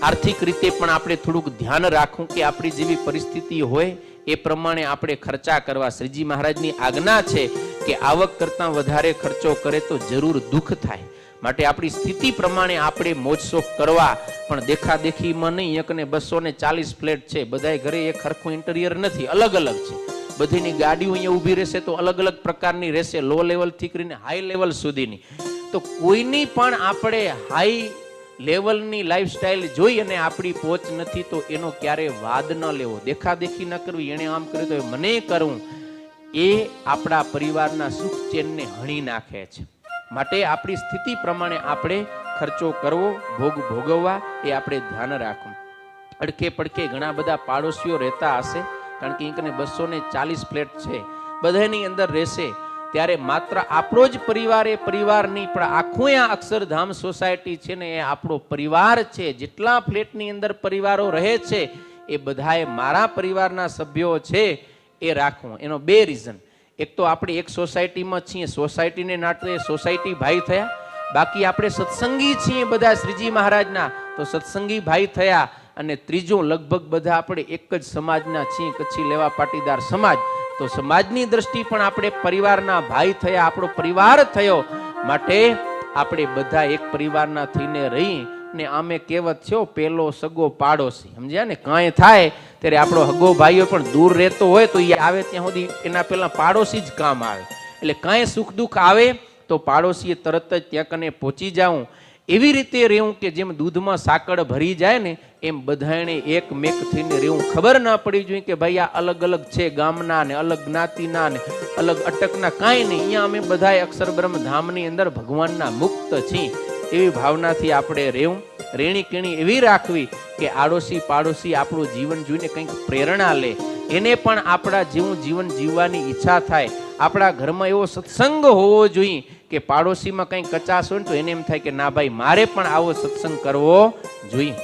આર્થિક રીતે પણ આપણે થોડુંક ધ્યાન રાખવું કે આપણી જેવી પરિસ્થિતિ હોય એ પ્રમાણે આપણે ખર્ચા કરવા. શ્રીજી મહારાજની આજ્ઞા છે કે આવક કરતાં વધારે ખર્ચો કરે તો જરૂર દુઃખ થાય. માટે આપણી સ્થિતિ પ્રમાણે આપણે મોજ શોખ કરવા, પણ દેખાદેખીમાં નહીં. એકને 240 ફ્લેટ છે, બધાય ઘરે એક સરખું ઇન્ટિરિયર નથી, અલગ અલગ છે. બધીની ગાડીઓ અહીંયા ઊભી રહેશે તો અલગ અલગ પ્રકારની રહેશે, લો લેવલથી કરીને હાઈ લેવલ સુધીની. તો કોઈની પણ આપણે હાઈ લેવલની લાઈફસ્ટાઈલ જોઈ અને આપણી પહોંચ નથી તો એનો ક્યારે વાદ ન લેવો, દેખાદેખી ન કરવી. એણે આમ કર્યું તો મને કરવું, એ આપણા પરિવારના સુખ ચેનને હણી નાખે છે. માટે આપણી સ્થિતિ પ્રમાણે આપણે ખર્ચો કરવો, ભોગ ભોગવવા, એ આપણે ધ્યાન રાખવું. અડકે પડકે ઘણા બધા પાડોશીઓ રહેતા હશે, કારણ કે એને 240 ફ્લેટ છે, બધાની અંદર રહેશે. ત્યારે માત્ર આપણો જ પરિવાર એ પરિવાર નહીં, પણ આખું આ અક્ષરધામ સોસાયટી છે ને એ આપણો પરિવાર છે. જેટલા ફ્લેટની અંદર પરિવારો રહે છે એ બધાએ મારા પરિવારના સભ્યો છે એ રાખવું. એનો 2 રીઝન. એક તો આપણે એક સોસાયટીમાં છીએ, સોસાયટીને નાતે સોસાયટી ભાઈ થયા. બાકી આપણે સત્સંગી છીએ બધા શ્રીજી મહારાજના, તો સત્સંગી ભાઈ થયા. અને ત્રીજું, લગભગ બધા આપણે એક જ સમાજના છીએ, કચ્છી લેવા પાટીદાર સમાજ. તો સમાજની દ્રષ્ટિ પણ આપણે પરિવારના ભાઈ થયા, આપણો પરિવાર થયો. માટે આપણે બધા એક પરિવારના થઈને રહી. ને આમે કહેવત છે, પેલો સગો પાડોશી. સમજ્યા ને? કાંઈ થાય ત્યારે આપણો હગો ભાઈઓ પણ દૂર રહેતો હોય તો એ આવે ત્યાં સુધી એના પહેલા પાડોશી જ કામ આવે. એટલે કાંઈ સુખ દુઃખ આવે તો પાડોશીએ તરત જ ત્યાં કને પહોંચી જાઉં. એવી રીતે રહેવું કે જેમ દૂધમાં સાકળ ભરી જાય ને એમ બધાને એક મેક થઈને રહેવું. ખબર ના પડી જોઈએ કે ભાઈ આ અલગ અલગ છે, ગામના ને અલગ જ્ઞાતિના ને અલગ અટકના, કાંઈ નહીં. અહીંયા અમે બધા અક્ષરબ્રહ્મ ધામની અંદર ભગવાનના મુક્ત છીએ. એવી ભાવનાથી આપણે રહેવું. રેણી કેણી એવી રાખવી કે આડોશી પાડોશી આપણું જીવન જોઈને કંઈક પ્રેરણા લે, એને પણ આપણા જેવું જીવન જીવવાની ઈચ્છા થાય. આપણા ઘરમાં એવો સત્સંગ હોવો જોઈએ કે પાડોશીમાં કંઈ કચાશ હોય ને તો એને એમ થાય કે ના ભાઈ મારે પણ આવો સત્સંગ કરવો જોઈએ.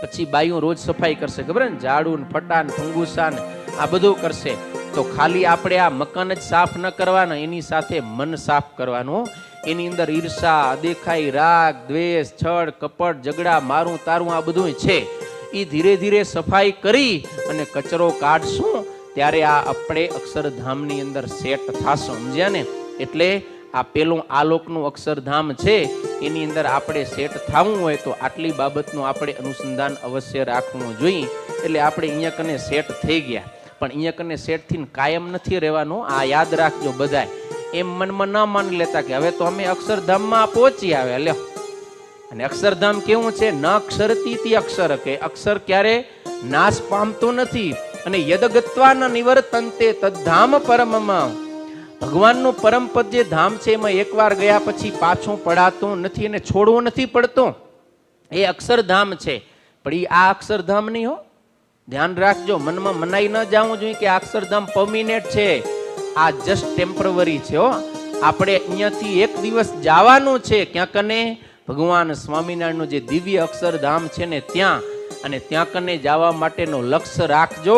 પછી બાઈઓ રોજ સફાઈ કરશે, ખબર ને, ઝાડુ ને ફટા ને ફંગુસા ને આ બધું કરશે. તો ખાલી આપણે આ મકાન જ સાફ ન કરવાના, એની સાથે મન સાફ કરવાનું. એની અંદર ઈર્ષા, દેખાઈ, રાગ, દ્વેષ, છળ, કપટ, ઝઘડા, મારું તારું આ બધું છે. એ ધીરે ધીરે સફાઈ કરી અને કચરો કાઢશું ત્યારે આ આપણે અક્ષરધામની અંદર સેટ થાશું. સમજ્યા ને? એટલે આ પેલું આલોકનું અક્ષરધામ છે, એની અંદર આપણે સેટ થવું હોય તો આટલી બાબતનું આપણે અનુસંધાન અવશ્ય રાખવું જોઈએ. એટલે આપણે અહીંયા કને સેટ થઈ ગયા, પણ અહીંયા કને સેટ થઈને કાયમ નથી રહેવાનું. આ યાદ રાખજો બધાય. એમ મનમાં ન માની લેતા કે હવે તો અમે અક્ષરધામમાં પહોંચી આવે. લ્યો, અને અક્ષરધામ કેવું છે? ન અક્ષરતી અક્ષર, કે અક્ષર ક્યારે નાશ પામતો નથી. અને યદગત્વા ન નિવર્તન્તે તદ્ધામ પરમમાં, ભગવાનનું પરમ પદ જે ધામ છે એમાં એકવાર ગયા પછી પાછું પડાતું નથી અને છોડવું નથી પડતું. એ અક્ષરધામ છે. પણ એ આ અક્ષરધામ નહીં હો, ધ્યાન રાખજો. મનમાં મનાઈ ન જવું જોઈએ કે આ અક્ષરધામ પરમિનેન્ટ છે. આ જસ્ટ ટેમ્પરરી છે હો. આપણે અહીંયાથી એક દિવસ જવાનું છે ક્યાં કને? ભગવાન સ્વામિનારાયણનું જે દિવ્ય અક્ષરધામ છે ને ત્યાં. અને ત્યાં કને જવા માટેનો લક્ષ્ય રાખજો.